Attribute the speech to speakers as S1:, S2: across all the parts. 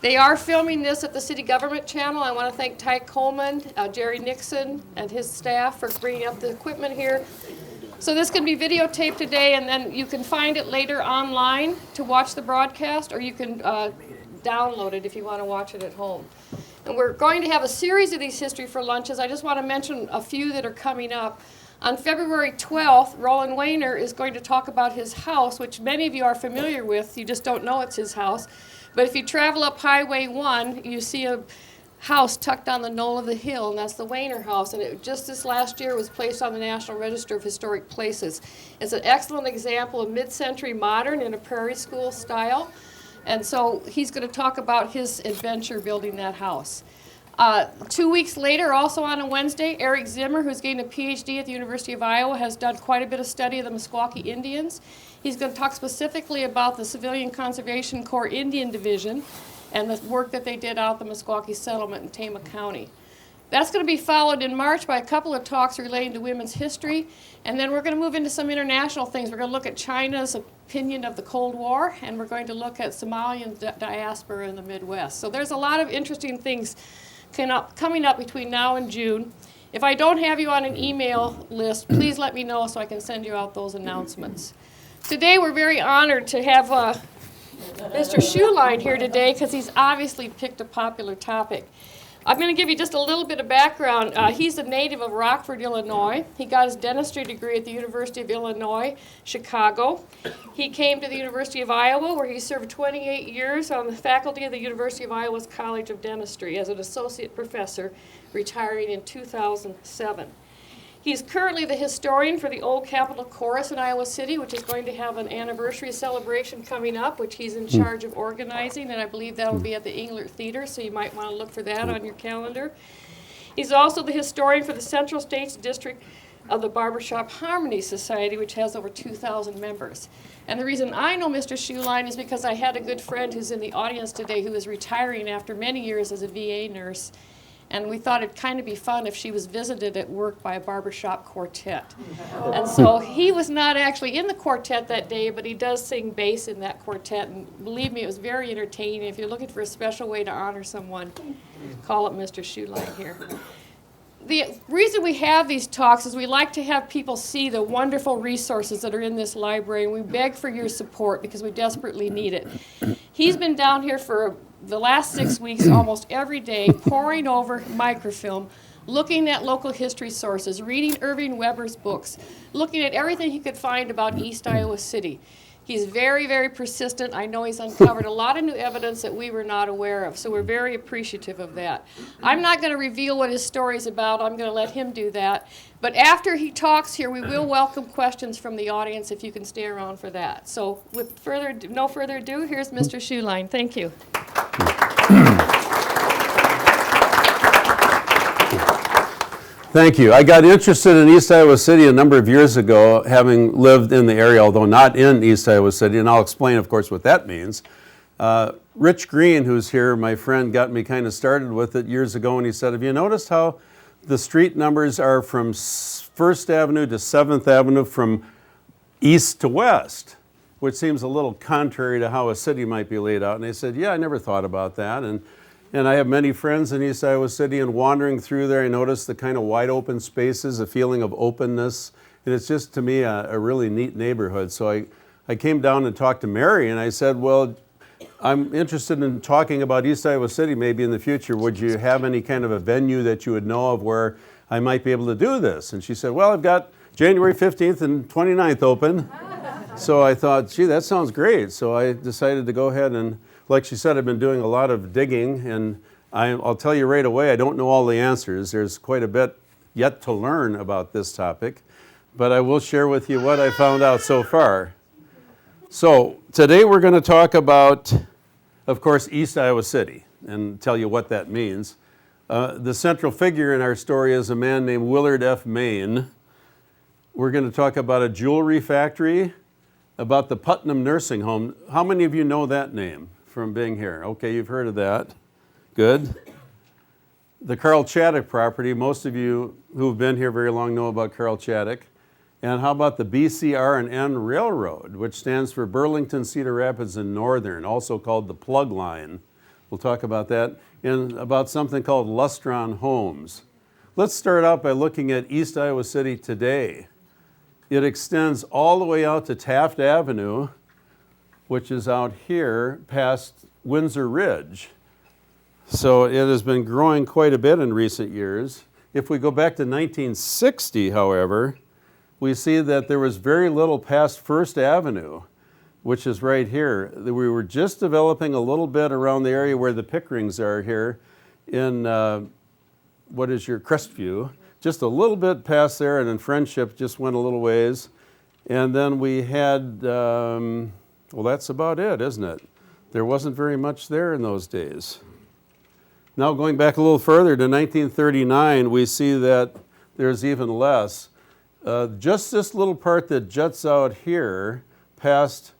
S1: They are filming this at the City Government Channel. I want to thank Ty Coleman, Jerry Nixon, and his staff for bringing up the equipment here. So this can be videotaped today, and then you can find it later online to watch the broadcast, or you can download it if you want to watch it at home. And we're going to have a series of these History for Lunches. I just want to mention a few that are coming up. On February 12th, Roland Wayner is going to talk about his house, which many of you are familiar with. You just don't know it's his house. But if you travel up Highway 1, you see a house tucked on the knoll of the hill, and that's the Wayner House. And it, just this last year, was placed on the National Register of Historic Places. It's an excellent example of mid-century modern in a prairie school style. And so he's going to talk about his adventure building that house. 2 weeks later, also on a Wednesday, Eric Zimmer, who's getting a PhD at the University of Iowa, has done quite a bit of study of the Meskwaki Indians. He's going to talk specifically about the Civilian Conservation Corps Indian Division and the work that they did out at the Meskwaki settlement in Tama County. That's going to be followed in March by a couple of talks relating to women's history, and then we're going to move into some international things. We're going to look at China's opinion of the Cold War, and we're going to look at Somalian diaspora in the Midwest. So there's a lot of interesting things coming up between now and June. If I don't have you on an email list, please let me know so I can send you out those announcements. Today we're very honored to have Mr. Schulein here today because he's obviously picked a popular topic. I'm going to give you just a little bit of background. He's a native of Rockford, Illinois. He got his dentistry degree at the University of Illinois, Chicago. He came to the University of Iowa, where he served 28 years on the faculty of the University of Iowa's College of Dentistry as an associate professor, retiring in 2007. He's currently the historian for the Old Capitol Chorus in Iowa City, which is going to have an anniversary celebration coming up, which he's in charge of organizing, and I believe that will be at the Englert Theater, so you might want to look for that on your calendar. He's also the historian for the Central States District of the Barbershop Harmony Society, which has over 2,000 members. And the reason I know Mr. Schulein is because I had a good friend who's in the audience today who is retiring after many years as a VA nurse. And we thought it'd kind of be fun if she was visited at work by a barbershop quartet. And so he was not actually in the quartet that day, but he does sing bass in that quartet. And believe me, it was very entertaining. If you're looking for a special way to honor someone, call up Mr. Schulein here. The reason we have these talks is we like to have people see the wonderful resources that are in this library, and we beg for your support because we desperately need it. He's been down here for the last 6 weeks, almost every day, poring over microfilm, looking at local history sources, reading Irving Weber's books, looking at everything he could find about East Iowa City. He's very, very persistent. I know he's uncovered a lot of new evidence that we were not aware of, so we're very appreciative of that. I'm not going to reveal what his story is about. I'm going to let him do that. But after he talks here, we will welcome questions from the audience if you can stay around for that. So with no further ado, here's Mr. Schulein. Thank you.
S2: Thank you. I got interested in East Iowa City a number of years ago, having lived in the area, although not in East Iowa City, and I'll explain, of course, what that means. Rich Green, who's here, my friend, got me kind of started with it years ago, and he said, have you noticed how the street numbers are from 1st Avenue to 7th Avenue from east to west, which seems a little contrary to how a city might be laid out? And I said, yeah, I never thought about that. And I have many friends in East Iowa City, and wandering through there, I noticed the kind of wide open spaces, a feeling of openness, and it's just, to me, a really neat neighborhood. So I came down and talked to Mary, and I said, well, I'm interested in talking about East Iowa City maybe in the future. Would you have any kind of a venue that you would know of where I might be able to do this? And she said, well, I've got January 15th and 29th open. So I thought, gee, that sounds great. So I decided to go ahead and, like she said, I've been doing a lot of digging, and I'll tell you right away, I don't know all the answers. There's quite a bit yet to learn about this topic, but I will share with you what I found out so far. So today we're going to talk about, of course, East Iowa City and tell you what that means. The central figure in our story is a man named Willard F Main. We're going to talk about a jewelry factory, about the Putnam nursing home. How many of you know that name from being here? Okay, you've heard of that. Good. The Carl Chaddock property. Most of you who've been here very long know about Carl Chaddock. And how about the BCR&N Railroad, which stands for Burlington, Cedar Rapids, and Northern, also called the Plug Line. We'll talk about that, and about something called Lustron homes. Let's start out by looking at East Iowa City today. It extends all the way out to Taft Avenue, which is out here past Windsor Ridge. So it has been growing quite a bit in recent years. If we go back to 1960, however, we see that there was very little past First Avenue, which is right here. We were just developing a little bit around the area where the Pickerings are here in, what is your Crestview, just a little bit past there, and then Friendship just went a little ways. And then we had, well, that's about it, isn't it? There wasn't very much there in those days. Now going back a little further to 1939, we see that there's even less. Just this little part that juts out here past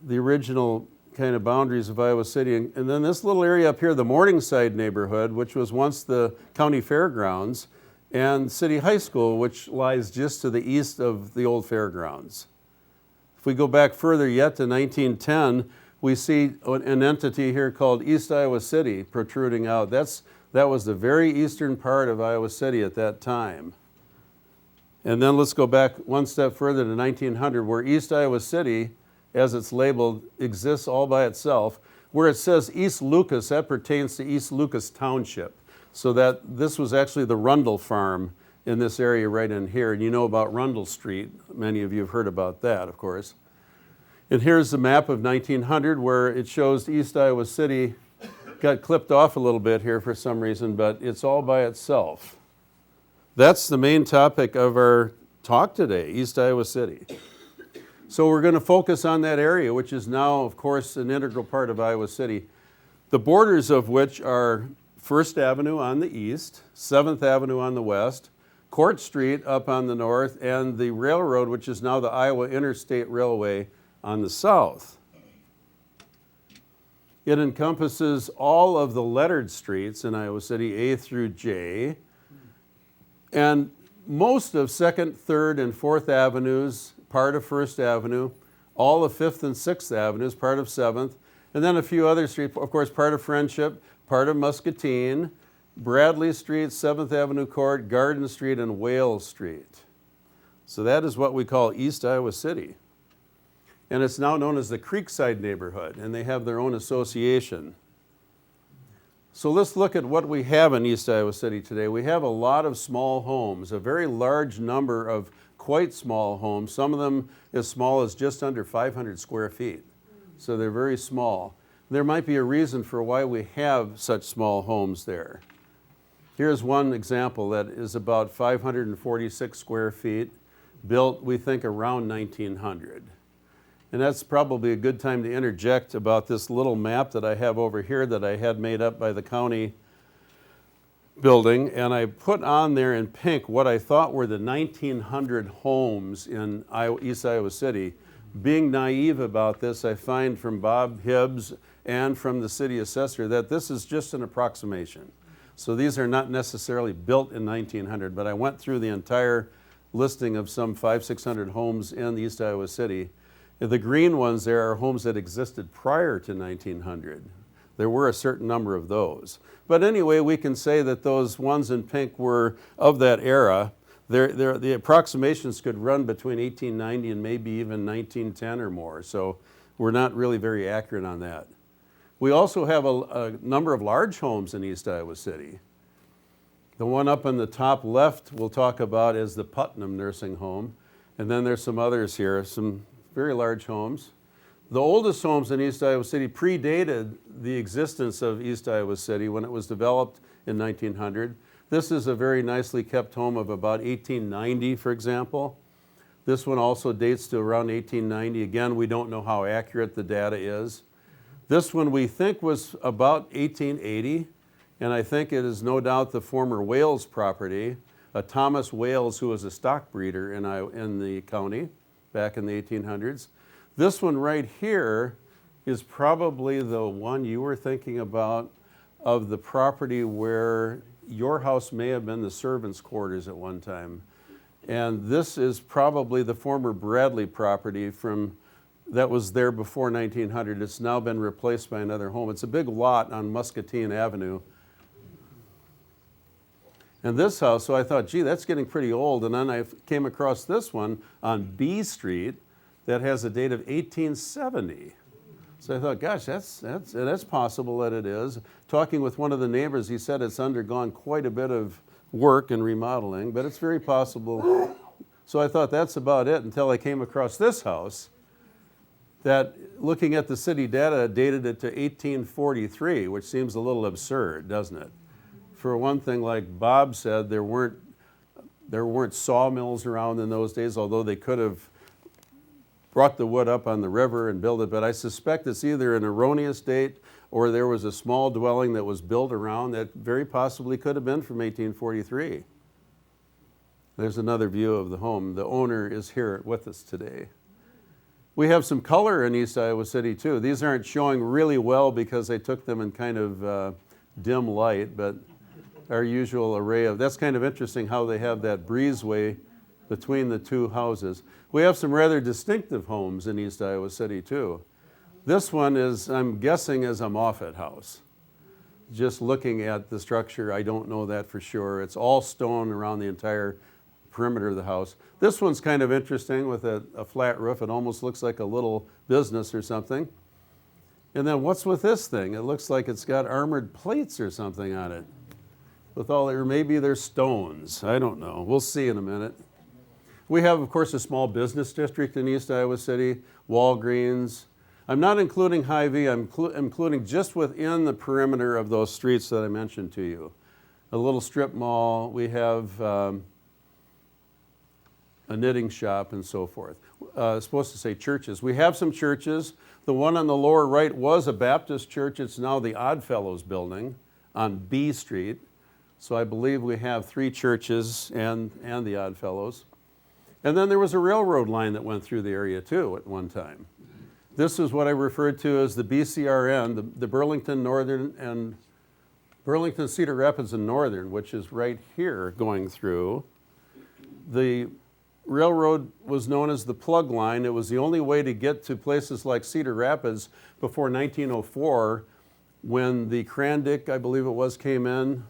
S2: the original kind of boundaries of Iowa City. And then this little area up here, the Morningside neighborhood, which was once the county fairgrounds, and City High School, which lies just to the east of the old fairgrounds. If we go back further yet to 1910, we see an entity here called East Iowa City protruding out. That was the very eastern part of Iowa City at that time. And then let's go back one step further to 1900, where East Iowa City, as it's labeled, exists all by itself. Where it says East Lucas, that pertains to East Lucas Township. So that this was actually the Rundle Farm in this area right in here. And you know about Rundle Street. Many of you have heard about that, of course. And here's the map of 1900 where it shows East Iowa City got clipped off a little bit here for some reason, but it's all by itself. That's the main topic of our talk today, East Iowa City. So we're going to focus on that area, which is now, of course, an integral part of Iowa City, the borders of which are First Avenue on the east, 7th Avenue on the west, Court Street up on the north, and the railroad, which is now the Iowa Interstate Railway, on the south. It encompasses all of the lettered streets in Iowa City, A through J, and most of 2nd, 3rd, and 4th Avenues, part of 1st Avenue, all of 5th and 6th Avenues, part of 7th, and then a few other streets, of course, part of Friendship, part of Muscatine, Bradley Street, 7th Avenue Court, Garden Street, and Wales Street. So that is what we call East Iowa City. And it's now known as the Creekside neighborhood, and they have their own association. So let's look at what we have in East Iowa City today. We have a lot of small homes, a very large number of quite small homes, some of them as small as just under 500 square feet. So they're very small. There might be a reason for why we have such small homes there. Here's one example that is about 546 square feet, built, we think, around 1900. And that's probably a good time to interject about this little map that I have over here that I had made up by the county building. And I put on there in pink what I thought were the 1900 homes in East Iowa City. Being naive about this, I find from Bob Hibbs and from the city assessor that this is just an approximation. So these are not necessarily built in 1900, but I went through the entire listing of some 500-600 homes in East Iowa City. The green ones there are homes that existed prior to 1900. There were a certain number of those. But anyway, we can say that those ones in pink were of that era. The approximations could run between 1890 and maybe even 1910 or more, so we're not really very accurate on that. We also have a number of large homes in East Iowa City. The one up on the top left we'll talk about is the Putnam Nursing Home, and then there's some others here, some very large homes. The oldest homes in East Iowa City predated the existence of East Iowa City when it was developed in 1900. This is a very nicely kept home of about 1890, for example. This one also dates to around 1890. Again, we don't know how accurate the data is. This one we think was about 1880, and I think it is no doubt the former Wales property, Thomas Wales, who was a stock breeder in the county back in the 1800s. This one right here is probably the one you were thinking about of the property where your house may have been the servants' quarters at one time. And this is probably the former Bradley property from that was there before 1900. It's now been replaced by another home. It's a big lot on Muscatine Avenue. And this house, so I thought, gee, that's getting pretty old. And then I came across this one on B Street that has a date of 1870. So I thought, gosh, that's possible that it is. Talking with one of the neighbors, he said it's undergone quite a bit of work and remodeling, but it's very possible. So I thought that's about it until I came across this house that, looking at the city data, dated it to 1843, which seems a little absurd, doesn't it? For one thing, like Bob said, there weren't sawmills around in those days, although they could have brought the wood up on the river and built it, but I suspect it's either an erroneous date or there was a small dwelling that was built around that very possibly could have been from 1843. There's another view of the home. The owner is here with us today. We have some color in East Iowa City too. These aren't showing really well because I took them in kind of dim light, but our usual array of, that's kind of interesting how they have that breezeway between the two houses. We have some rather distinctive homes in East Iowa City too. This one is, I'm guessing, is a Moffett house. Just looking at the structure, I don't know that for sure. It's all stone around the entire perimeter of the house. This one's kind of interesting with a flat roof. It almost looks like a little business or something. And then what's with this thing? It looks like it's got armored plates or something on it. With all, or maybe they're stones. I don't know. We'll see in a minute. We have, of course, a small business district in East Iowa City, Walgreens. I'm not including Hy-Vee. I'm including just within the perimeter of those streets that I mentioned to you. A little strip mall. We have a knitting shop and so forth. Supposed to say churches. We have some churches. The one on the lower right was a Baptist church. It's now the Oddfellows building on B Street. So I believe we have 3 churches and the Oddfellows. And then there was a railroad line that went through the area too at one time. This is what I referred to as the BCRN, the Burlington Northern and Burlington Cedar Rapids and Northern, which is right here going through. The railroad was known as the plug line. It was the only way to get to places like Cedar Rapids before 1904 when the Crandick, I believe it was, came in,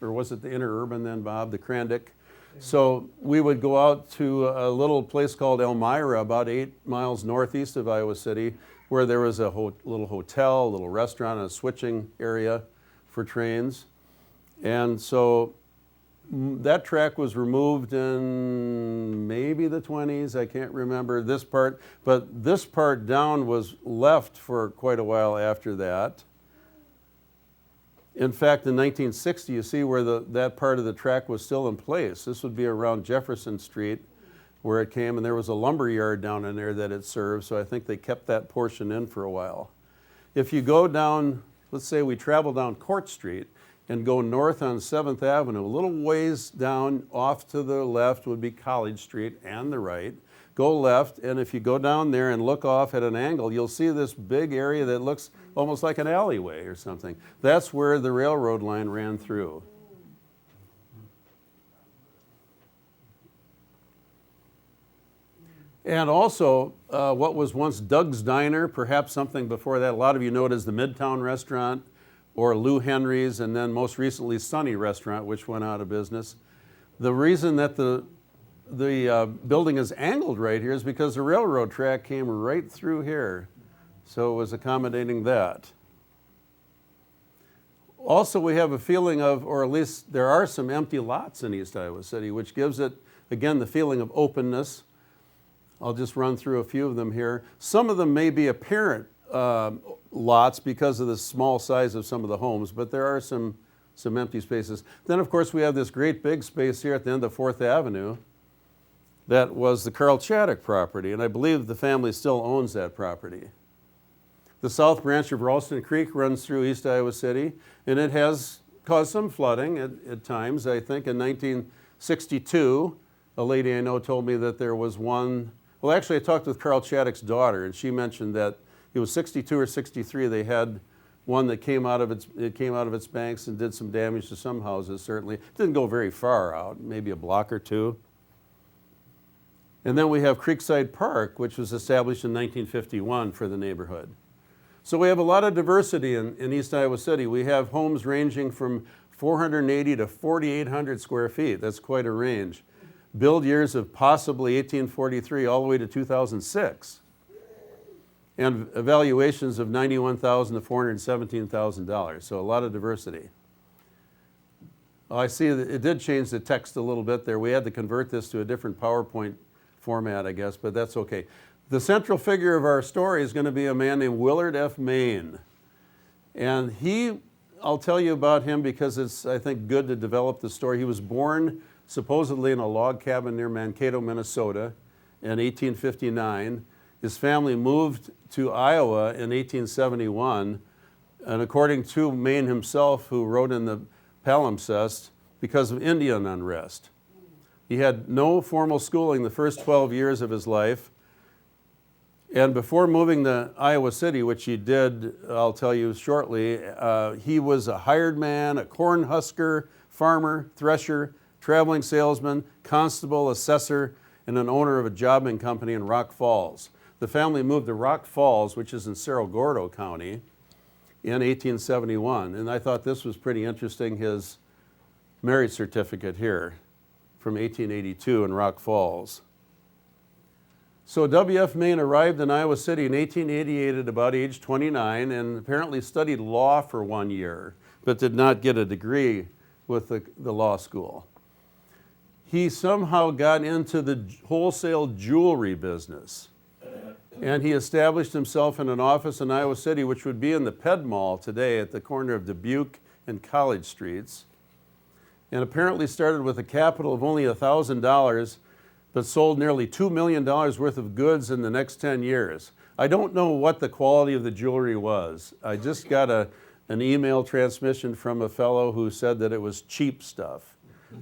S2: or was it the interurban then, Bob, the Crandick? So we would go out to a little place called Elmira, about 8 miles northeast of Iowa City, where there was a little hotel, a little restaurant, a switching area for trains. And so that track was removed in maybe the 20s, I can't remember this part, but this part down was left for quite a while after that. In fact, in 1960, you see where that part of the track was still in place. This would be around Jefferson Street where it came, and there was a lumber yard down in there that it served, so I think they kept that portion in for a while. If you go down, let's say we travel down Court Street and go north on 7th Avenue, a little ways down off to the left would be College Street and the right. Go left, and if you go down there and look off at an angle, you'll see this big area that looks almost like an alleyway or something. That's where the railroad line ran through. And also, what was once Doug's Diner, perhaps something before that, a lot of you know it as the Midtown Restaurant, or Lou Henry's, and then most recently Sunny Restaurant, which went out of business. The reason that the building is angled right here is because the railroad track came right through here. So it was accommodating that. Also, we have a feeling of, or at least there are some empty lots in East Iowa City, which gives it, again, the feeling of openness. I'll just run through a few of them here. Some of them may be apparent lots because of the small size of some of the homes, but there are some empty spaces. Then, of course, we have this great big space here at the end of 4th Avenue. That was the Carl Chaddock property, and I believe the family still owns that property. The south branch of Ralston Creek runs through East Iowa City, and it has caused some flooding at times. I think in 1962, a lady I know told me that there was one. Well, actually, I talked with Carl Chaddock's daughter, and she mentioned that it was 62 or 63. They had one that came out of its banks and did some damage to some houses. Certainly, it didn't go very far out, maybe a block or two. And then we have Creekside Park, which was established in 1951 for the neighborhood. So we have a lot of diversity in East Iowa City. We have homes ranging from 480 to 4,800 square feet. That's quite a range. Build years of possibly 1843 all the way to 2006. And evaluations of $91,000 to $417,000. So a lot of diversity. I see that it did change the text a little bit there. We had to convert this to a different PowerPoint format, I guess, but that's okay. The central figure of our story is going to be a man named Willard F Main. And I'll tell you about him because it's, I think, good to develop the story. He was born supposedly in a log cabin near Mankato, Minnesota in 1859. His family moved to Iowa in 1871, and according to Main himself, who wrote in the palimpsest, because of Indian unrest. He had no formal schooling the first 12 years of his life. And before moving to Iowa City, which he did, I'll tell you shortly, he was a hired man, a corn husker, farmer, thresher, traveling salesman, constable, assessor, and an owner of a jobbing company in Rock Falls. The family moved to Rock Falls, which is in Cerro Gordo County, in 1871. And I thought this was pretty interesting, his marriage certificate here from 1882 in Rock Falls. So W.F. Main arrived in Iowa City in 1888 at about age 29 and apparently studied law for 1 year, but did not get a degree with the law school. He somehow got into the wholesale jewelry business, and he established himself in an office in Iowa City, which would be in the Ped Mall today at the corner of Dubuque and College Streets, and apparently started with a capital of only $1,000, but sold nearly $2 million worth of goods in the next 10 years. I don't know what the quality of the jewelry was. I just got an email transmission from a fellow who said that it was cheap stuff.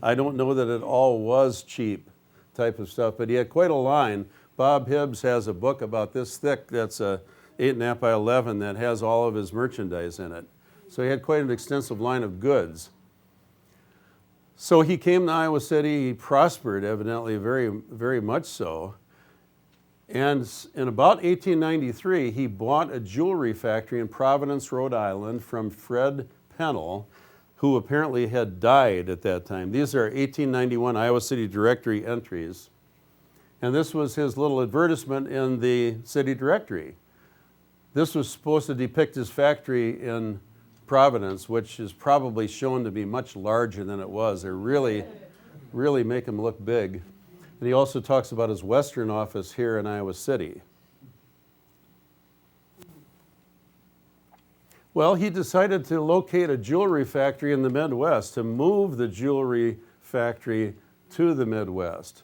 S2: I don't know that it all was cheap type of stuff, but he had quite a line. Bob Hibbs has a book about this thick that's a 8.5 by 11 that has all of his merchandise in it. So he had quite an extensive line of goods. So he came to Iowa City, he prospered evidently very, very much so. And in about 1893, he bought a jewelry factory in Providence, Rhode Island from Fred Pennell, who apparently had died at that time. These are 1891 Iowa City Directory entries. And this was his little advertisement in the city directory. This was supposed to depict his factory in Providence, which is probably shown to be much larger than it was. They really make him look big. And he also talks about his western office here in Iowa City. Well, he decided to locate a jewelry factory in the Midwest, to move the jewelry factory to the Midwest.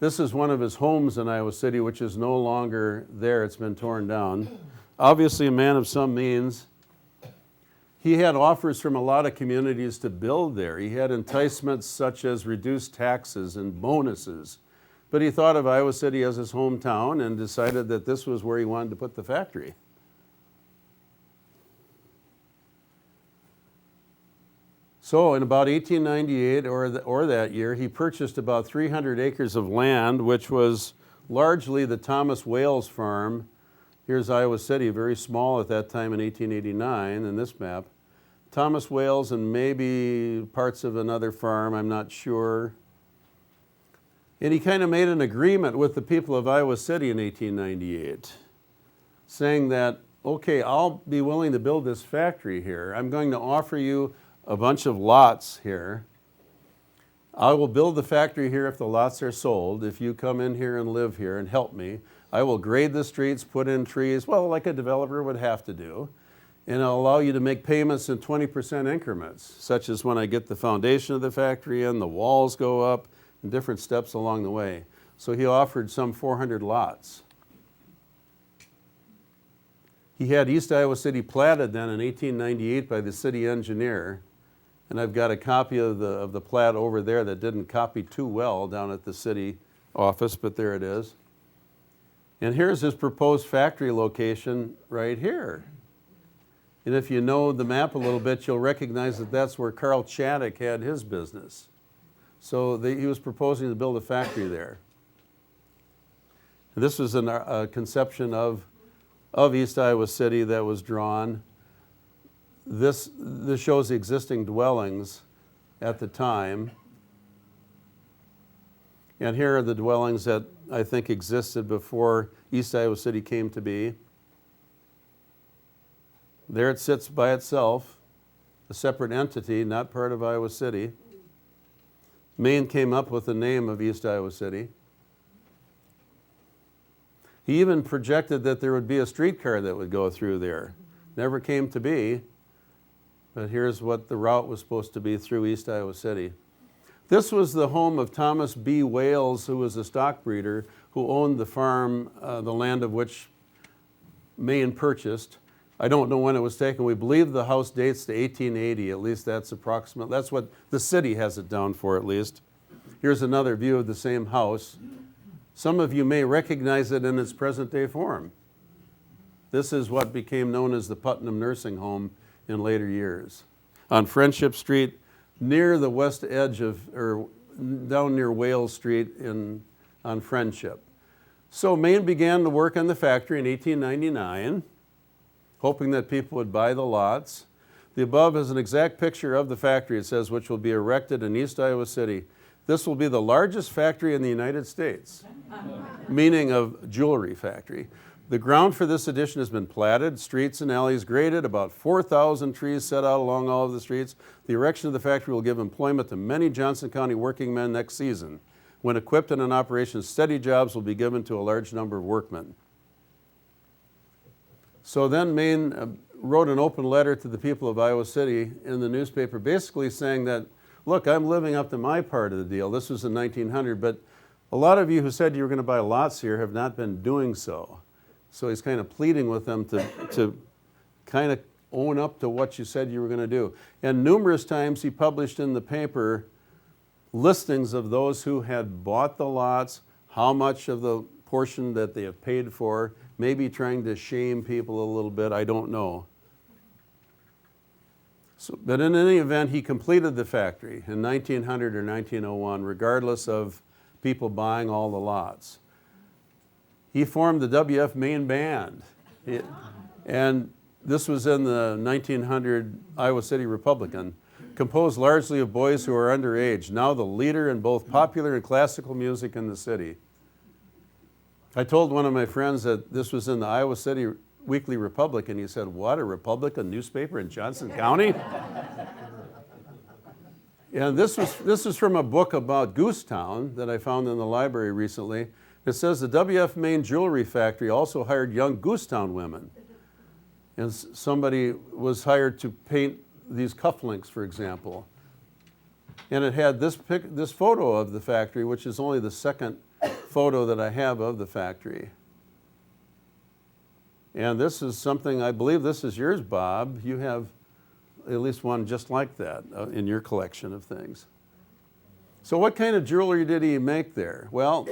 S2: This is one of his homes in Iowa City, which is no longer there. It's been torn down. Obviously a man of some means. He had offers from a lot of communities to build there. He had enticements such as reduced taxes and bonuses. But he thought of Iowa City as his hometown and decided that this was where he wanted to put the factory. So in about 1898 or that year, he purchased about 300 acres of land, which was largely the Thomas Wales farm. Here's Iowa City, very small at that time in 1889 in this map. Thomas Wales and maybe parts of another farm, I'm not sure. And he kind of made an agreement with the people of Iowa City in 1898, saying that, okay, I'll be willing to build this factory here. I'm going to offer you a bunch of lots here. I will build the factory here if the lots are sold. If you come in here and live here and help me, I will grade the streets, put in trees, well, like a developer would have to do. And I'll allow you to make payments in 20% increments, such as when I get the foundation of the factory in, the walls go up, and different steps along the way. So he offered some 400 lots. He had East Iowa City platted then in 1898 by the city engineer. And I've got a copy of the plat over there that didn't copy too well down at the city office, but there it is. And here's his proposed factory location right here. And if you know the map a little bit, you'll recognize that that's where Carl Chaddock had his business. So he was proposing to build a factory there. This was a conception of East Iowa City that was drawn. This shows the existing dwellings at the time. And here are the dwellings that I think existed before East Iowa City came to be. There it sits by itself, a separate entity, not part of Iowa City. Main came up with the name of East Iowa City. He even projected that there would be a streetcar that would go through there. Never came to be, but here's what the route was supposed to be through East Iowa City. This was the home of Thomas B. Wales, who was a stock breeder who owned the farm, the land of which Main purchased. I don't know when it was taken. We believe the house dates to 1880, at least that's approximate. That's what the city has it down for, at least. Here's another view of the same house. Some of you may recognize it in its present-day form. This is what became known as the Putnam Nursing Home in later years. On Friendship Street, near the west edge of, or down near Wales Street on Friendship. So Main began to work on the factory in 1899, hoping that people would buy the lots. The above is an exact picture of the factory, it says, which will be erected in East Iowa City. This will be the largest factory in the United States, meaning of jewelry factory. The ground for this addition has been platted, streets and alleys graded, about 4,000 trees set out along all of the streets. The erection of the factory will give employment to many Johnson County working men next season. When equipped and in operation, steady jobs will be given to a large number of workmen. So then Main wrote an open letter to the people of Iowa City in the newspaper, basically saying that, look, I'm living up to my part of the deal. This was in 1900, but a lot of you who said you were going to buy lots here have not been doing so. So he's kind of pleading with them to kind of own up to what you said you were going to do. And numerous times he published in the paper listings of those who had bought the lots, how much of the portion that they have paid for, maybe trying to shame people a little bit, I don't know. So, but in any event, he completed the factory in 1900 or 1901, regardless of people buying all the lots. He formed the W F Main Band, and this was in the 1900 Iowa City Republican, composed largely of boys who are underage, now the leader in both popular and classical music in the city. I told one of my friends that this was in the Iowa City Weekly Republican. He said, what, a Republican newspaper in Johnson County? And this is from a book about Goosetown that I found in the library recently. It says the W F Main Jewelry Factory also hired young Goosetown women. And somebody was hired to paint these cufflinks, for example. And it had this photo of the factory, which is only the second photo that I have of the factory. And this is something, I believe this is yours, Bob. You have at least one just like that in your collection of things. So what kind of jewelry did he make there? Well,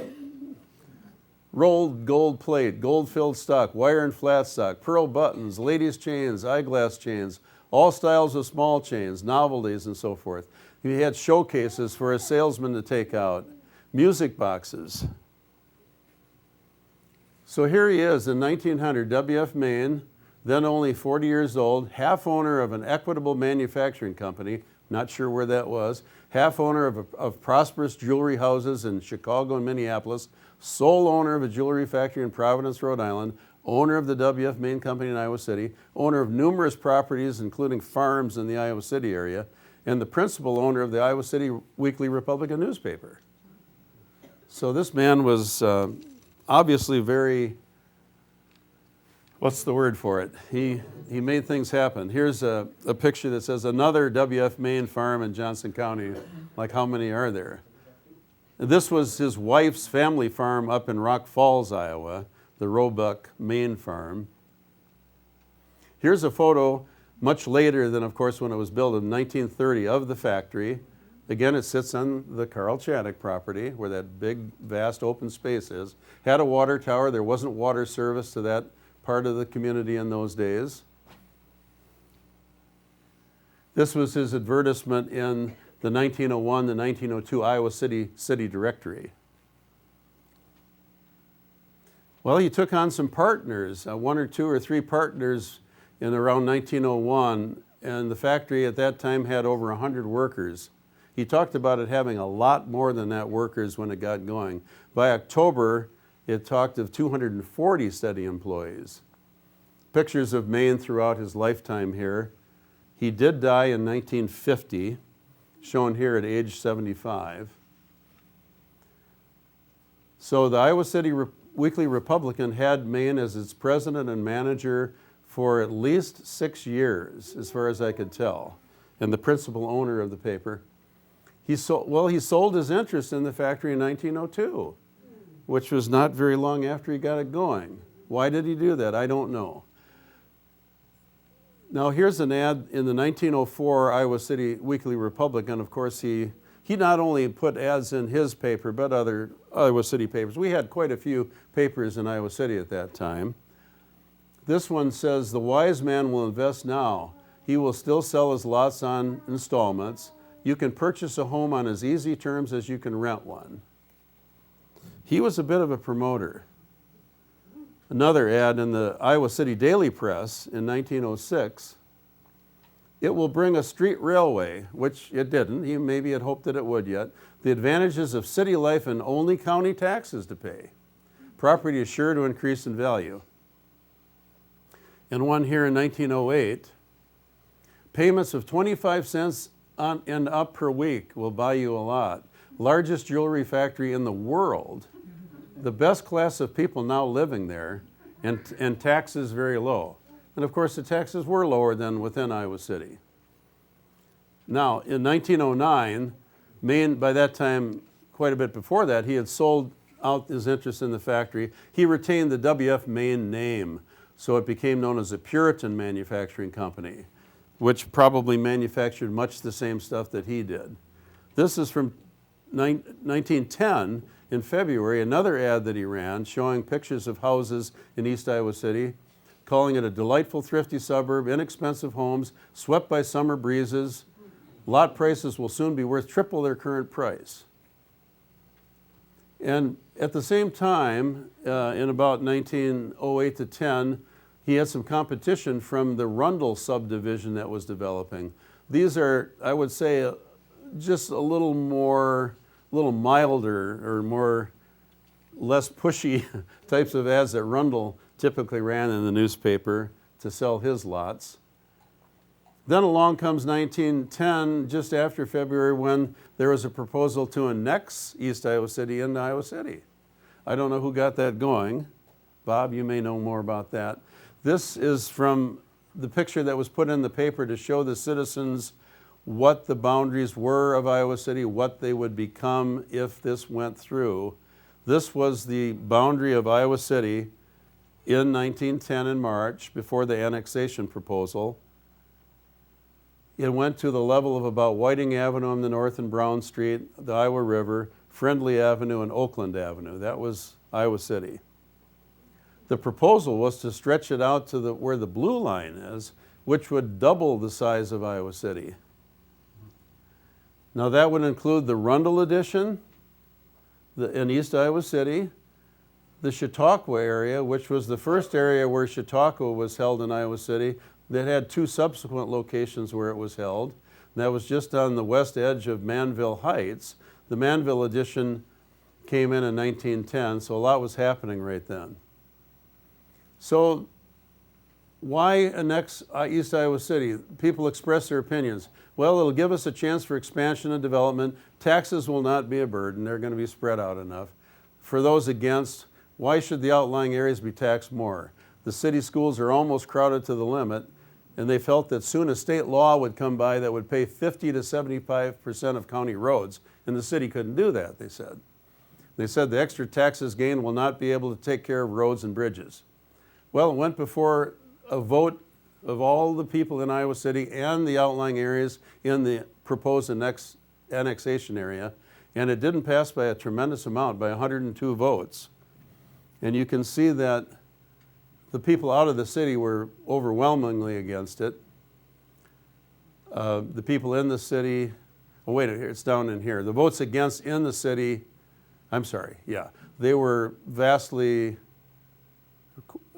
S2: rolled gold plate, gold-filled stock, wire and flat stock, pearl buttons, ladies' chains, eyeglass chains, all styles of small chains, novelties, and so forth. He had showcases for a salesman to take out, music boxes. So here he is in 1900, W F Main, then only 40 years old, half owner of an equitable manufacturing company, not sure where that was, half owner of prosperous jewelry houses in Chicago and Minneapolis, sole owner of a jewelry factory in Providence, Rhode Island, owner of the W F Main Company in Iowa City, owner of numerous properties, including farms in the Iowa City area, and the principal owner of the Iowa City Weekly Republican newspaper. So this man was obviously very, what's the word for it? He made things happen. Here's a picture that says another W F Main farm in Johnson County. Like, how many are there? This was his wife's family farm up in Rock Falls, Iowa, the Roebuck Main farm. Here's a photo much later than, of course, when it was built in 1930 of the factory. Again, it sits on the Carl Chaddock property where that big, vast open space is. Had a water tower. There wasn't water service to that part of the community in those days. This was his advertisement in the 1901 to 1902 Iowa City Directory. Well, he took on some partners, one or two or three partners in around 1901, and the factory at that time had over 100 workers. He talked about it having a lot more than that workers when it got going. By October, it talked of 240 steady employees. Pictures of Main throughout his lifetime here. He did die in 1950, shown here at age 75. So the Iowa City Weekly Republican had Main as its president and manager for at least 6 years, as far as I could tell, and the principal owner of the paper. He sold his interest in the factory in 1902, which was not very long after he got it going. Why did he do that? I don't know. Now here's an ad in the 1904 Iowa City Weekly Republican. Of course, he not only put ads in his paper, but other Iowa City papers. We had quite a few papers in Iowa City at that time. This one says, "The wise man will invest now. He will still sell his lots on installments. You can purchase a home on as easy terms as you can rent one." He was a bit of a promoter. Another ad in the Iowa City Daily Press in 1906. "It will bring a street railway," which it didn't. He maybe had hoped that it would yet. "The advantages of city life and only county taxes to pay. Property is sure to increase in value." And one here in 1908. "Payments of 25 cents on and up per week will buy you a lot. Largest jewelry factory in the world. The best class of people now living there, and taxes very low." And of course the taxes were lower than within Iowa City. Now in 1909, Main, by that time, quite a bit before that, he had sold out his interest in the factory. He retained the W.F. Main name, so it became known as the Puritan Manufacturing Company, which probably manufactured much the same stuff that he did. This is from 1910. In February, another ad that he ran showing pictures of houses in East Iowa City, calling it a delightful, thrifty suburb, inexpensive homes, swept by summer breezes. Lot prices will soon be worth triple their current price. And at the same time, in about 1908 to 10, he had some competition from the Rundle subdivision that was developing. These are, I would say, just a little milder or less pushy types of ads that Rundle typically ran in the newspaper to sell his lots. Then along comes 1910, just after February, when there was a proposal to annex East Iowa City into Iowa City. I don't know who got that going. Bob, you may know more about that. This is from the picture that was put in the paper to show the citizens what the boundaries were of Iowa City, what they would become if this went through. This was the boundary of Iowa City in 1910 in March, before the annexation proposal. It went to the level of about Whiting Avenue on the north and Brown Street, the Iowa River, Friendly Avenue, and Oakland Avenue. That was Iowa City. The proposal was to stretch it out to where the blue line is, which would double the size of Iowa City. Now that would include the Rundle addition in East Iowa City, the Chautauqua area, which was the first area where Chautauqua was held in Iowa City, that had two subsequent locations where it was held. And that was just on the west edge of Manville Heights. The Manville addition came in 1910, so a lot was happening right then. So why annex East Iowa City? People express their opinions. Well, it'll give us a chance for expansion and development. Taxes will not be a burden. They're going to be spread out enough. For those against, why should the outlying areas be taxed more? The city schools are almost crowded to the limit, and they felt that soon a state law would come by that would pay 50 to 75% of county roads, and the city couldn't do that, they said. They said the extra taxes gained will not be able to take care of roads and bridges. Well, it went before a vote of all the people in Iowa City and the outlying areas in the proposed annexation area, and it didn't pass by a tremendous amount, by 102 votes. And you can see that the people out of the city were overwhelmingly against it. The people in the city, oh wait, it's down in here. The votes against in the city, I'm sorry, yeah, they were vastly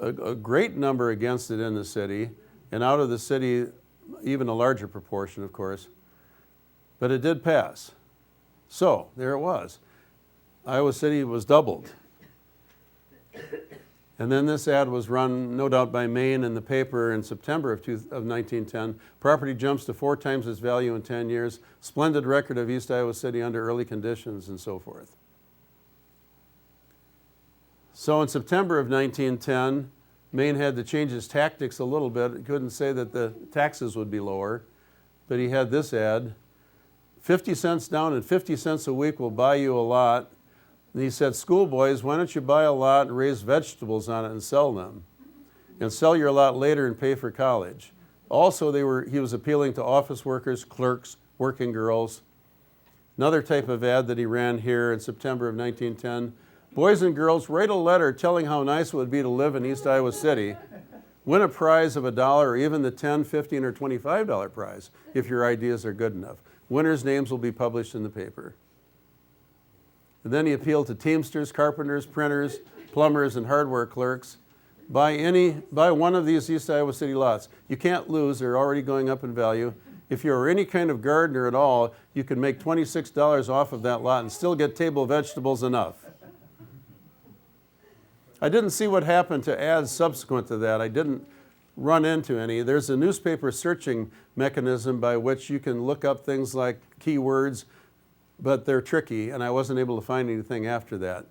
S2: a great number against it in the city, and out of the city, even a larger proportion, of course. But it did pass. So there it was. Iowa City was doubled. And then this ad was run, no doubt, by Main in the paper in September of 1910. Property jumps to 4 times its value in 10 years. Splendid record of East Iowa City under early conditions, and so forth. So in September of 1910, Main had to change his tactics a little bit. He couldn't say that the taxes would be lower, but he had this ad: 50 cents down and 50 cents a week will buy you a lot. And he said, schoolboys, why don't you buy a lot and raise vegetables on it and sell them? And sell your lot later and pay for college. Also, he was appealing to office workers, clerks, working girls. Another type of ad that he ran here in September of 1910: boys and girls, write a letter telling how nice it would be to live in East Iowa City. Win a prize of $1 or even the $10, $15, or $25 prize if your ideas are good enough. Winners' names will be published in the paper. And then he appealed to teamsters, carpenters, printers, plumbers, and hardware clerks. Buy one of these East Iowa City lots. You can't lose, they're already going up in value. If you're any kind of gardener at all, you can make $26 off of that lot and still get table vegetables enough. I didn't see what happened to ads subsequent to that. I didn't run into any. There's a newspaper searching mechanism by which you can look up things like keywords, but they're tricky, and I wasn't able to find anything after that.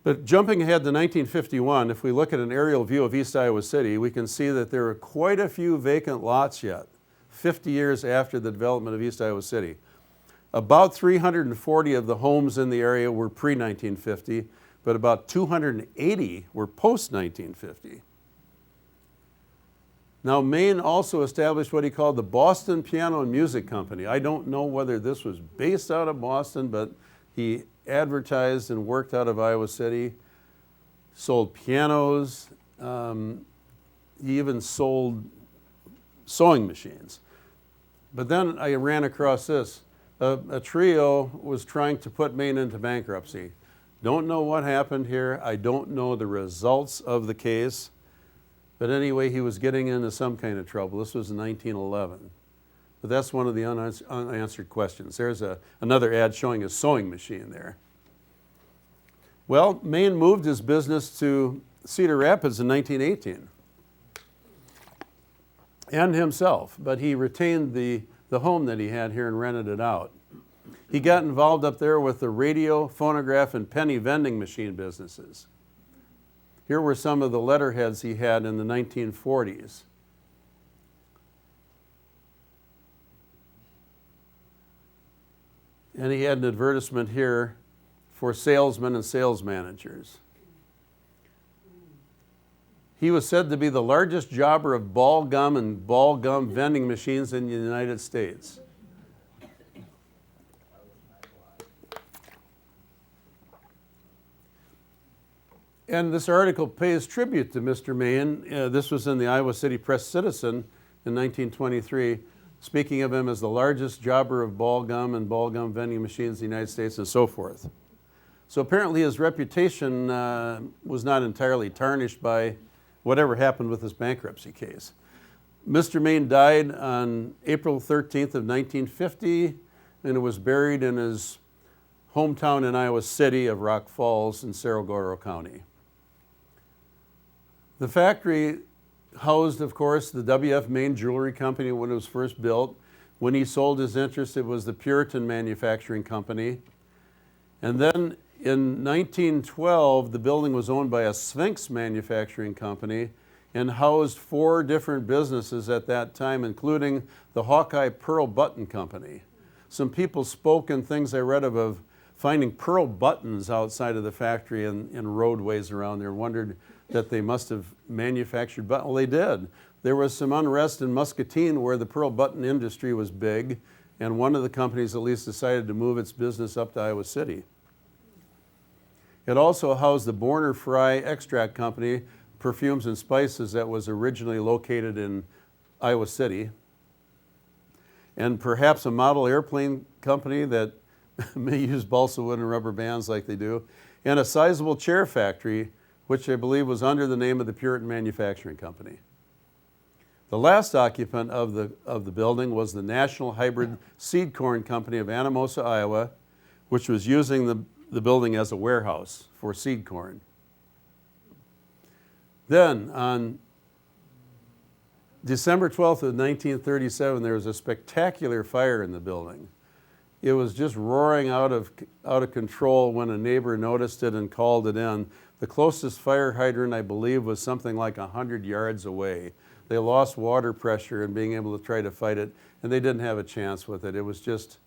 S2: But jumping ahead to 1951, if we look at an aerial view of East Iowa City, we can see that there are quite a few vacant lots yet, 50 years after the development of East Iowa City. About 340 of the homes in the area were pre-1950, but about 280 were post-1950. Now, Main also established what he called the Boston Piano and Music Company. I don't know whether this was based out of Boston, but he advertised and worked out of Iowa City, sold pianos, he even sold sewing machines. But then I ran across this. A trio was trying to put Main into bankruptcy. Don't know what happened here. I don't know the results of the case. But anyway, he was getting into some kind of trouble. This was in 1911. But that's one of the unanswered questions. There's another ad showing a sewing machine there. Well, Main moved his business to Cedar Rapids in 1918. And himself, but he retained the home that he had here and rented it out. He got involved up there with the radio, phonograph, and penny vending machine businesses. Here were some of the letterheads he had in the 1940s. And he had an advertisement here for salesmen and sales managers. He was said to be the largest jobber of ball gum and ball gum vending machines in the United States. And this article pays tribute to Mr. Main. This was in the Iowa City Press Citizen in 1923, speaking of him as the largest jobber of ball gum and ball gum vending machines in the United States and so forth. So apparently his reputation was not entirely tarnished by whatever happened with this bankruptcy case. Mr. Main died on April 13th of 1950, and was buried in his hometown in Iowa City of Rock Falls in Cerro County. The factory housed, of course, the W F Main Jewelry Company when it was first built. When he sold his interest, it was the Puritan Manufacturing Company. And then in 1912, the building was owned by a Sphinx Manufacturing Company and housed 4 different businesses at that time, including the Hawkeye Pearl Button Company. Some people spoke in things I read of finding pearl buttons outside of the factory in roadways around there, wondered that they must have manufactured buttons. Well, they did. There was some unrest in Muscatine where the pearl button industry was big, and one of the companies at least decided to move its business up to Iowa City. It also housed the Borner Fry Extract Company, perfumes and spices, that was originally located in Iowa City. And perhaps a model airplane company that may use balsa wood and rubber bands like they do. And a sizable chair factory, which I believe was under the name of the Puritan Manufacturing Company. The last occupant of the building was the National Hybrid Seed Corn Company of Anamosa, Iowa, which was using the building as a warehouse for seed corn. Then on December 12th of 1937, there was a spectacular fire in the building. It was just roaring out of control when a neighbor noticed it and called it in. The closest fire hydrant, I believe, was something like 100 yards away. They lost water pressure in being able to try to fight it, and they didn't have a chance with it. It was just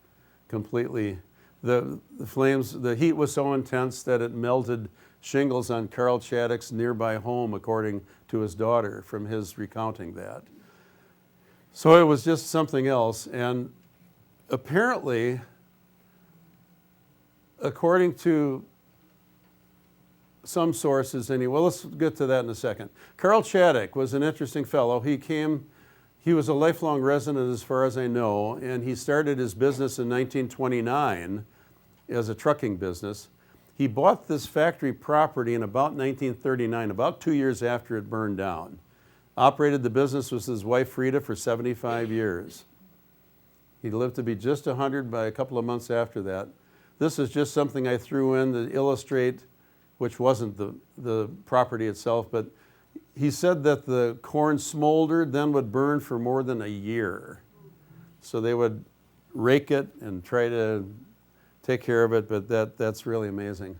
S2: completely, the flames, the heat was so intense that it melted shingles on Carl Chaddock's nearby home, according to his daughter, from his recounting that. So it was just something else, and apparently, according to some sources anyway, well, let's get to that in a second. Carl Chaddock was an interesting fellow. He was a lifelong resident as far as I know, and he started his business in 1929 as a trucking business. He bought this factory property in about 1939, about 2 years after it burned down. Operated the business with his wife Frida for 75 years. He lived to be just 100 by a couple of months after that. This is just something I threw in to illustrate, which wasn't the property itself, but he said that the corn smoldered, then would burn for more than a year. So they would rake it and try to take care of it, but that's really amazing.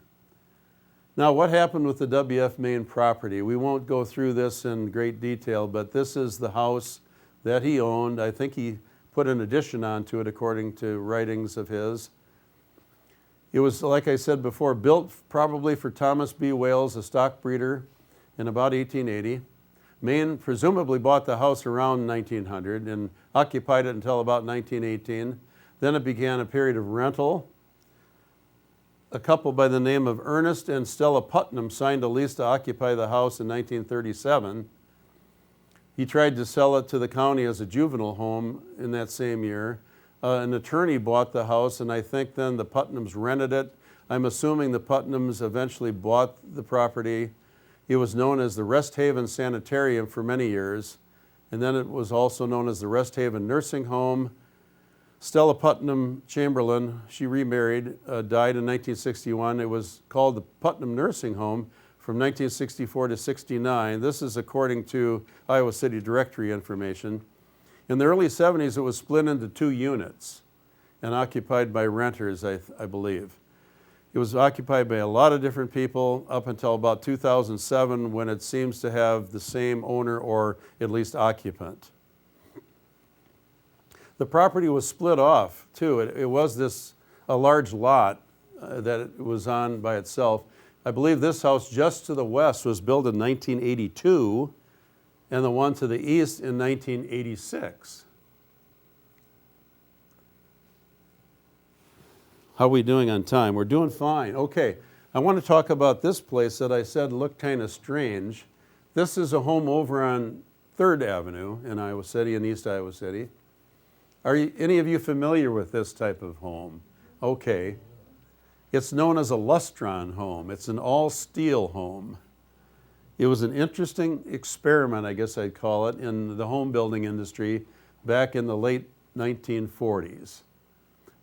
S2: Now, what happened with the W.F. Main property? We won't go through this in great detail, but this is the house that he owned. I think he put an addition onto it according to writings of his. It was, like I said before, built probably for Thomas B. Wales, a stock breeder, in about 1880. Main presumably bought the house around 1900 and occupied it until about 1918. Then it began a period of rental. A couple by the name of Ernest and Stella Putnam signed a lease to occupy the house in 1937. He tried to sell it to the county as a juvenile home in that same year. An attorney bought the house, and I think then the Putnams rented it. I'm assuming the Putnams eventually bought the property. It was known as the Rest Haven Sanitarium for many years, and then it was also known as the Rest Haven Nursing Home. Stella Putnam Chamberlain, she remarried, died in 1961. It was called the Putnam Nursing Home from 1964 to 69. This is according to Iowa City Directory information. In the early 70s, it was split into 2 units and occupied by renters, I believe. It was occupied by a lot of different people up until about 2007, when it seems to have the same owner or at least occupant. The property was split off too. It was a large lot that it was on by itself. I believe this house just to the west was built in 1982, and the one to the east in 1986. How are we doing on time? We're doing fine. Okay, I want to talk about this place that I said looked kind of strange. This is a home over on 3rd Avenue in Iowa City, in East Iowa City. Are any of you familiar with this type of home? Okay. It's known as a Lustron home. It's an all-steel home. It was an interesting experiment, I guess I'd call it, in the home building industry back in the late 1940s.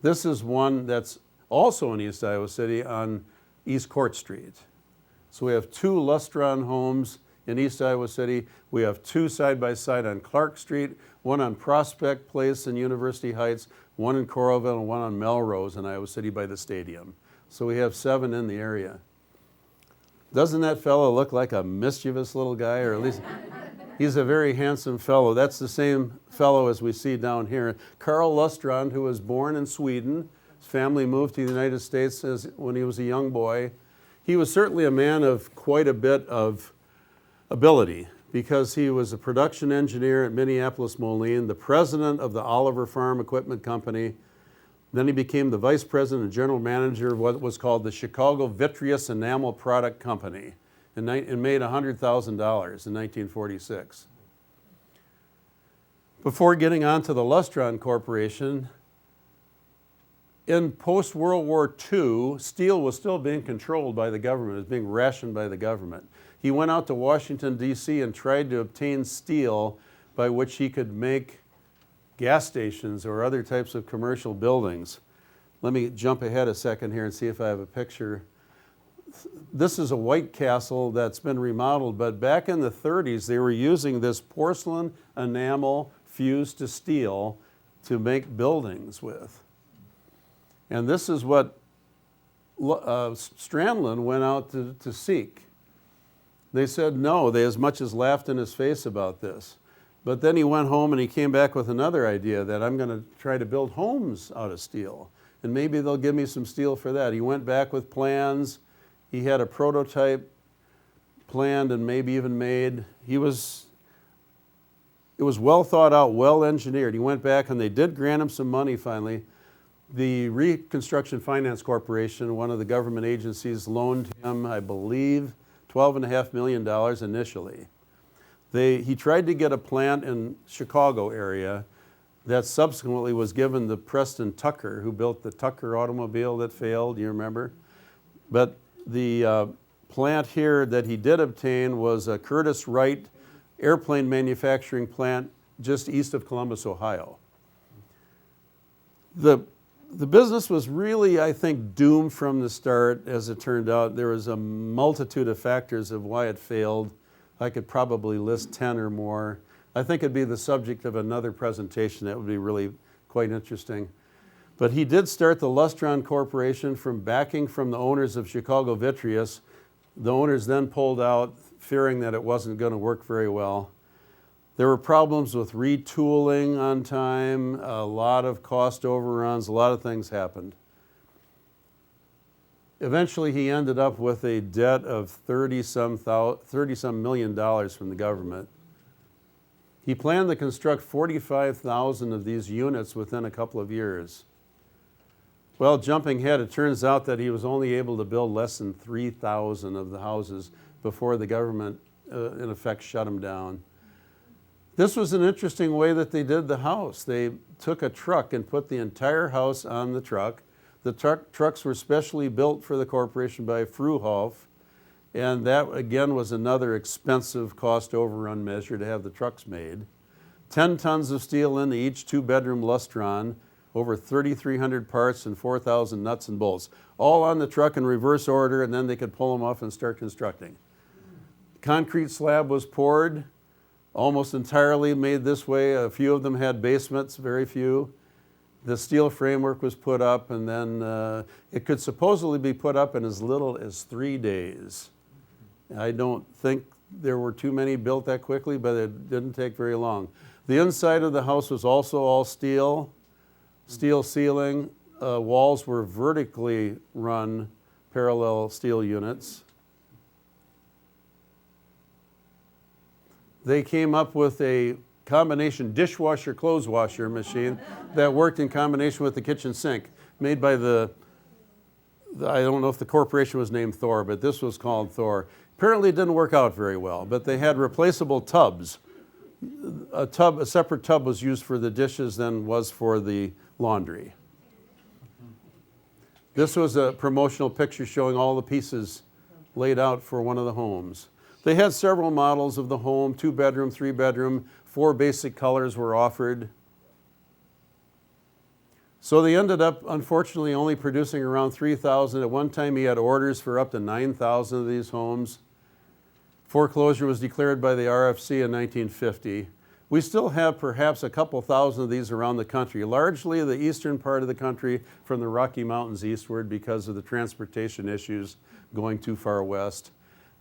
S2: This is one that's also in East Iowa City on East Court Street. So we have 2 Lustron homes in East Iowa City. We have 2 side-by-side on Clark Street, one on Prospect Place in University Heights, one in Coralville, and one on Melrose in Iowa City by the stadium. So we have 7 in the area. Doesn't that fellow look like a mischievous little guy, or at least he's a very handsome fellow. That's the same fellow as we see down here. Carl Lustron, who was born in Sweden. His family moved to the United States when he was a young boy. He was certainly a man of quite a bit of ability, because he was a production engineer at Minneapolis Moline, the president of the Oliver Farm Equipment Company. Then he became the vice president and general manager of what was called the Chicago Vitreous Enamel Product Company, and made $100,000 in 1946. Before getting on to the Lustron Corporation, In post-World War II, steel was still being controlled by the government. It was being rationed by the government. He went out to Washington, D.C. and tried to obtain steel by which he could make gas stations or other types of commercial buildings. Let me jump ahead a second here and see if I have a picture. This is a White Castle that's been remodeled, but back in the 30s, they were using this porcelain enamel fused to steel to make buildings with. And this is what Strand Lane went out to seek. They said no. They as much as laughed in his face about this. But then he went home and he came back with another idea that I'm going to try to build homes out of steel. And maybe they'll give me some steel for that. He went back with plans. He had a prototype planned and maybe even made. It was well thought out, well engineered. He went back and they did grant him some money finally. The Reconstruction Finance Corporation, one of the government agencies, loaned him, I believe, $12.5 million initially. He tried to get a plant in Chicago area that subsequently was given to Preston Tucker, who built the Tucker automobile that failed, you remember? But the plant here that he did obtain was a Curtiss Wright airplane manufacturing plant just east of Columbus, Ohio. The business was really, I think, doomed from the start, as it turned out. There was a multitude of factors of why it failed. I could probably list 10 or more. I think it'd be the subject of another presentation. That would be really quite interesting. But he did start the Lustron Corporation from backing from the owners of Chicago Vitreous. The owners then pulled out, fearing that it wasn't going to work very well. There were problems with retooling on time, a lot of cost overruns, a lot of things happened. Eventually he ended up with a debt of 30-some million dollars from the government. He planned to construct 45,000 of these units within a couple of years. Well, jumping ahead, it turns out that he was only able to build less than 3,000 of the houses before the government, in effect, shut him down. This was an interesting way that they did the house. They took a truck and put the entire house on the truck. The trucks were specially built for the corporation by Fruhoff, and that again was another expensive cost overrun measure to have the trucks made. 10 tons of steel into each 2-bedroom Lustron, over 3,300 parts and 4,000 nuts and bolts, all on the truck in reverse order, and then they could pull them off and start constructing. Concrete slab was poured, almost entirely made this way. A few of them had basements, very few. The steel framework was put up, and then it could supposedly be put up in as little as 3 days. I don't think there were too many built that quickly, but it didn't take very long. The inside of the house was also all steel ceiling. Walls were vertically run parallel steel units. They came up with a combination dishwasher clothes washer machine that worked in combination with the kitchen sink, made by I don't know if the corporation was named Thor, but this was called Thor. Apparently it didn't work out very well, but they had replaceable tubs. A separate tub was used for the dishes than was for the laundry. This was a promotional picture showing all the pieces laid out for one of the homes. They had several models of the home, 2-bedroom, 3-bedroom, 4 basic colors were offered. So they ended up, unfortunately, only producing around 3,000. At one time, he had orders for up to 9,000 of these homes. Foreclosure was declared by the RFC in 1950. We still have perhaps a couple thousand of these around the country, largely the eastern part of the country from the Rocky Mountains eastward because of the transportation issues going too far west.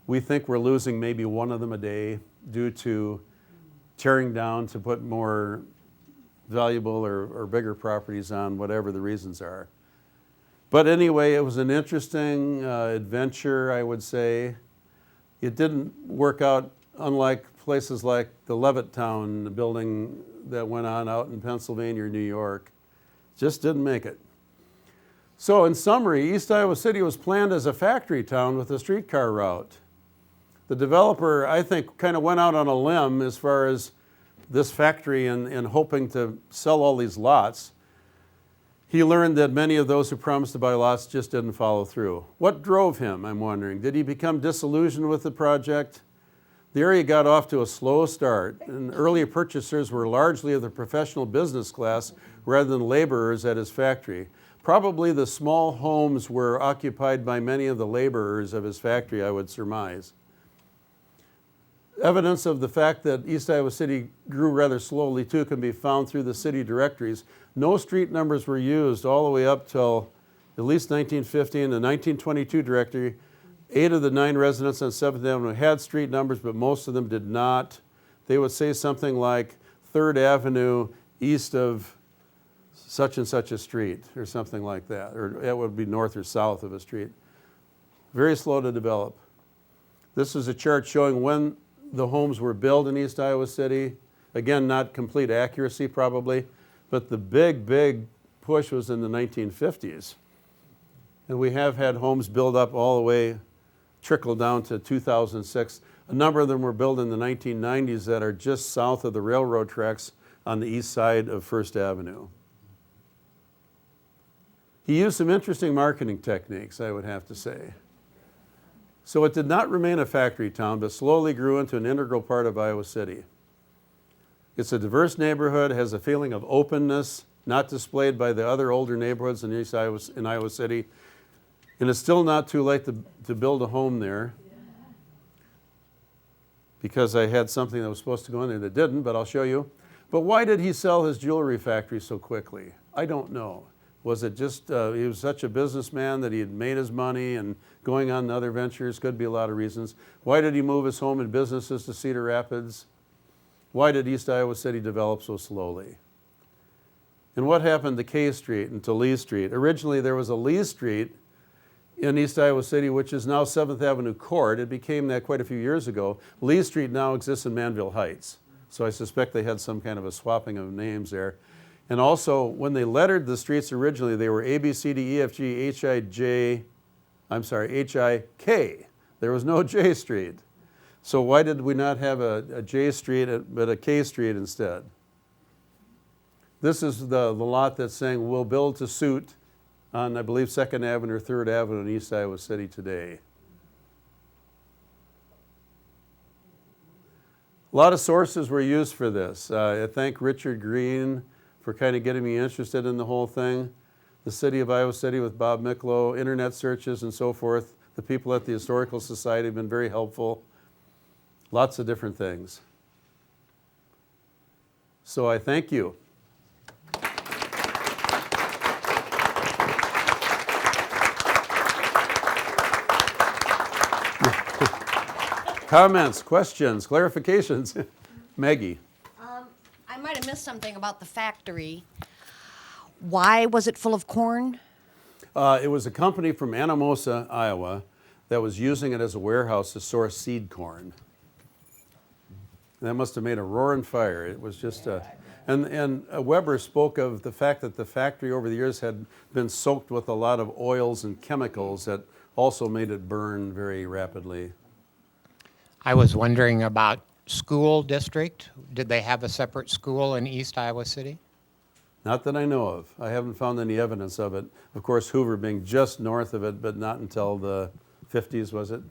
S2: We think we're losing maybe one of them a day due to tearing down to put more valuable or bigger properties on, whatever the reasons are. But anyway, it was an interesting adventure, I would say. It didn't work out, unlike places like the Levittown building that went on out in Pennsylvania or New York. Just didn't make it. So in summary, East Iowa City was planned as a factory town with a streetcar route. The developer, I think, kind of went out on a limb as far as this factory and hoping to sell all these lots. He learned that many of those who promised to buy lots just didn't follow through. What drove him, I'm wondering? Did he become disillusioned with the project? The area got off to a slow start, and early purchasers were largely of the professional business class rather than laborers at his factory. Probably the small homes were occupied by many of the laborers of his factory, I would surmise. Evidence of the fact that East Iowa City grew rather slowly too can be found through the city directories. No street numbers were used all the way up till at least 1950. In the 1922 directory, 8 of the 9 residents on 7th Avenue had street numbers, but most of them did not. They would say something like 3rd Avenue east of such and such a street, or something like that, or it would be north or south of a street. Very slow to develop. This is a chart showing when the homes were built in East Iowa City. Again, not complete accuracy probably, but the big push was in the 1950s. And we have had homes built up all the way, trickle down to 2006. A number of them were built in the 1990s that are just south of the railroad tracks on the east side of First Avenue. He used some interesting marketing techniques, I would have to say. So it did not remain a factory town, but slowly grew into an integral part of Iowa City. It's a diverse neighborhood, has a feeling of openness, not displayed by the other older neighborhoods in Iowa City. And it's still not too late to build a home there, because I had something that was supposed to go in there that didn't, but I'll show you. But why did he sell his jewelry factory so quickly? I don't know. Was it just he was such a businessman that he had made his money and going on other ventures? Could be a lot of reasons. Why did he move his home and businesses to Cedar Rapids? Why did East Iowa City develop so slowly? And what happened to K Street and to Lee Street? Originally there was a Lee Street in East Iowa City, which is now 7th Avenue Court. It became that quite a few years ago. Lee Street now exists in Manville Heights. So I suspect they had some kind of a swapping of names there. And also, when they lettered the streets originally, they were A, B, C, D, E, F, G, H, I, K. There was no J Street. So why did we not have a J Street but a K Street instead? This is the lot that's saying we'll build to suit on, I believe, 2nd Avenue or 3rd Avenue in East Iowa City today. A lot of sources were used for this. I thank Richard Green for kind of getting me interested in the whole thing. The City of Iowa City with Bob Miklo, internet searches and so forth. The people at the Historical Society have been very helpful. Lots of different things. So I thank you. Comments, questions, clarifications? Maggie.
S3: I might have missed something about the factory. Why was it full of corn?
S2: It was a company from Anamosa, Iowa, that was using it as a warehouse to store seed corn. That must have made a roaring fire. It was just and Weber spoke of the fact that the factory over the years had been soaked with a lot of oils and chemicals that also made it burn very rapidly.
S4: I was wondering about school district. Did they have a separate school in East Iowa City?
S2: Not that I know of. I haven't found any evidence of it. Of course, Hoover being just north of it, but not until the 50s, was it?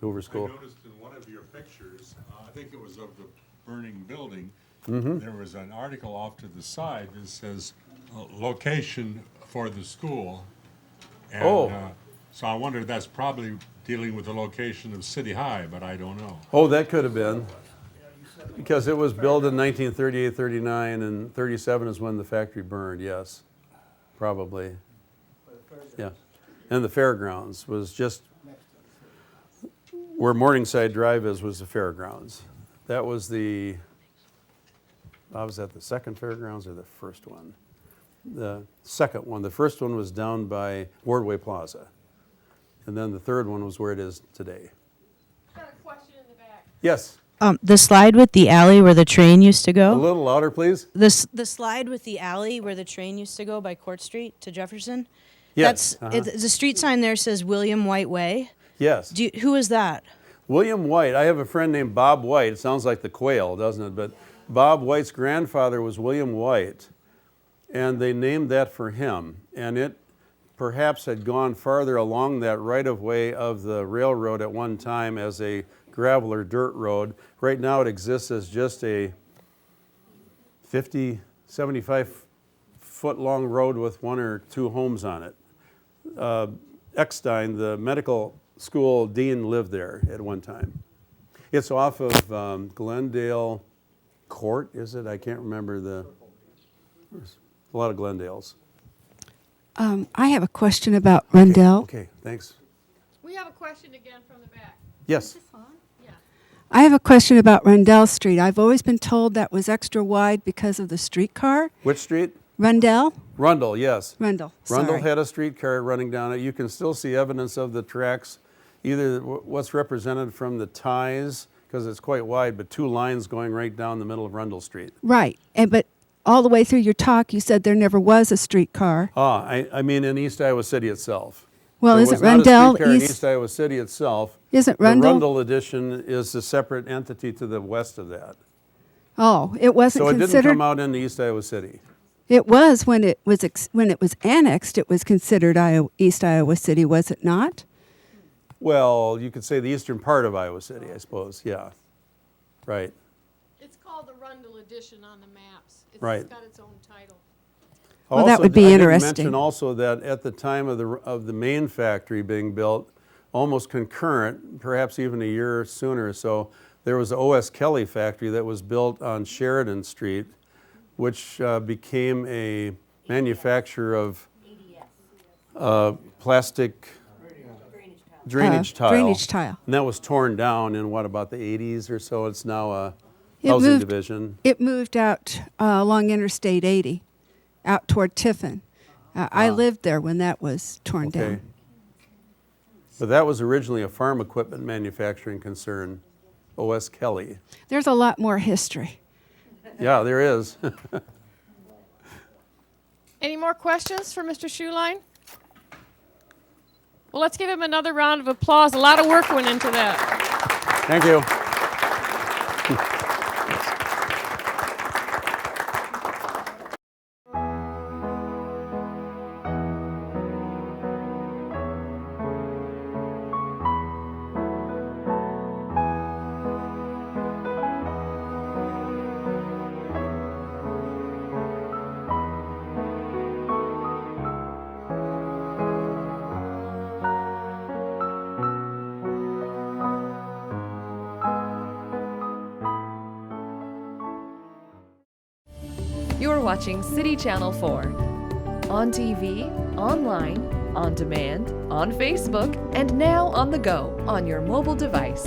S2: Hoover School.
S5: I noticed in one of your pictures, I think it was of the burning building, there was an article off to the side that says location for the school. And, so I wondered, that's probably dealing with the location of City High, but I don't know.
S2: Oh, that could have been. Because it was built in 1938, 39, and 37 is when the factory burned, yes. Probably. Yeah. And the fairgrounds was just where Morningside Drive is, was the fairgrounds. That was the, I was at the second fairgrounds or the first one? The second one. The first one was down by Wardway Plaza. And then the third one was where it is today.
S1: Got a question in the back.
S2: Yes.
S6: The slide with the alley where the train used to
S2: A
S6: go.
S2: little louder, please.
S6: The slide with the alley where the train used to go by Court Street to Jefferson.
S2: Yes.
S6: The street sign there says William White Way.
S2: Yes.
S6: Who is that?
S2: William White. I have a friend named Bob White. It sounds like the quail, doesn't it? But Bob White's grandfather was William White. and they named that for him. And it perhaps had gone farther along that right-of-way of the railroad at one time as a gravel or dirt road. Right now it exists as just a 50, 75-foot-long road with 1 or 2 homes on it. Eckstein, the medical school dean, lived there at one time. It's off of Glendale Court, is it? I can't remember there's a lot of Glendales.
S7: I have a question about Rundell.
S2: Okay, thanks.
S1: We have a question again from the back.
S2: Yes.
S1: Yeah.
S7: I have a question about Rundell Street. I've always been told that was extra wide because of the streetcar.
S2: Which street?
S7: Rundell?
S2: Rundle, yes.
S7: Rundell.
S2: Rundle
S7: Sorry.
S2: had a streetcar running down it. You can still see evidence of the tracks, either what's represented from the ties, because it's quite wide, but 2 lines going right down the middle of Rundle Street.
S7: Right. But all the way through your talk, you said there never was a streetcar.
S2: I mean in East Iowa City itself.
S7: Well,
S2: There
S7: isn't
S2: was not a
S7: Rundell
S2: streetcar in
S7: east?
S2: East Iowa City itself.
S7: Isn't
S2: The
S7: Rundell?
S2: Rundle edition is a separate entity to the west of that.
S7: Oh, it wasn't
S2: So it didn't
S7: considered.
S2: come out into East Iowa City.
S7: It was when it was annexed. It was considered East Iowa City, was it not?
S2: Well, you could say the eastern part of Iowa City, I suppose. Yeah, right.
S1: It's called the Rundle Edition on the maps.
S2: Right.
S1: It's got its own title.
S7: Well, that would be
S2: I didn't
S7: interesting.
S2: mention also that at the time of the main factory being built, almost concurrent, perhaps even a year sooner or so, there was the O.S. Kelly factory that was built on Sheridan Street, which became a manufacturer of plastic drainage tile.
S7: Drainage tile.
S2: And that was torn down in what, about the 80s or so? It's now a
S7: It
S2: housing
S7: moved-
S2: division.
S7: It moved out along Interstate 80, out toward Tiffin. I lived there when that was torn
S2: Okay.
S7: down.
S2: But that was originally a farm equipment manufacturing concern, O.S. Kelly.
S7: There's a lot more history.
S2: Yeah, there is.
S1: Any more questions for Mr. Schulein? Well, let's give him another round of applause. A lot of work went into that.
S2: Thank you.
S8: You're watching City Channel 4. On TV, online, on demand, on Facebook, and now on the go on your mobile device.